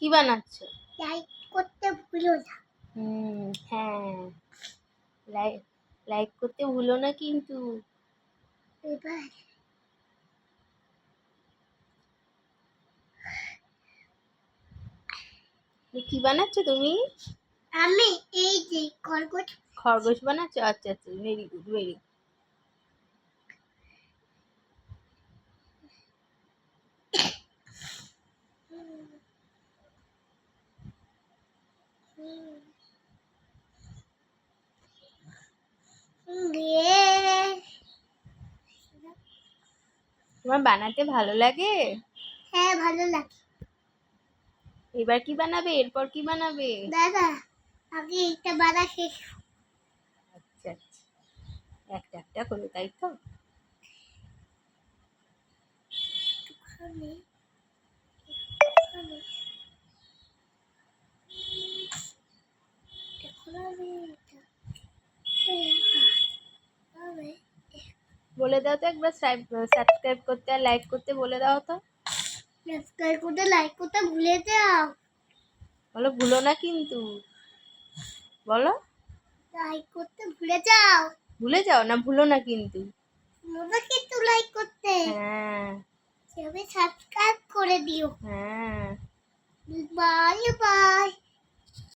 কি বানাচ্ছো? লাইক করতে ভুলো না। হ্যাঁ, লাইক করতে ভুলো না কিন্তু। এবার কি বানাচ্ছো তুমি? আমি এই যে খরগোশ বানাচ্ছো? আচ্ছা আচ্ছা, ভেরি গুড ভেরি গুড। তোমার বানাতে ভালো লাগে? হ্যাঁ, ভালো লাগে। এবার কি বানাবে? এরপর কি বানাবে? দাদা, আগে এটা বানা শেষ। আচ্ছা আচ্ছা, একটা একটা করে, তাই তো? বলে দাও তো একবার, সাবস্ক্রাইব করতে আর লাইক করতে বলে দাও তো। সাবস্ক্রাইব করতে লাইক করতে ভুলে যাও। বলো ভুলো না কিন্তু, বলো। লাইক করতে ভুলে যাও। ভুলে যাও না, ভুলো না কিন্তু। ভুলো কিন্তু লাইক করতে। হ্যাঁ তবে সাবস্ক্রাইব করে দিও। হ্যাঁ। Bye bye.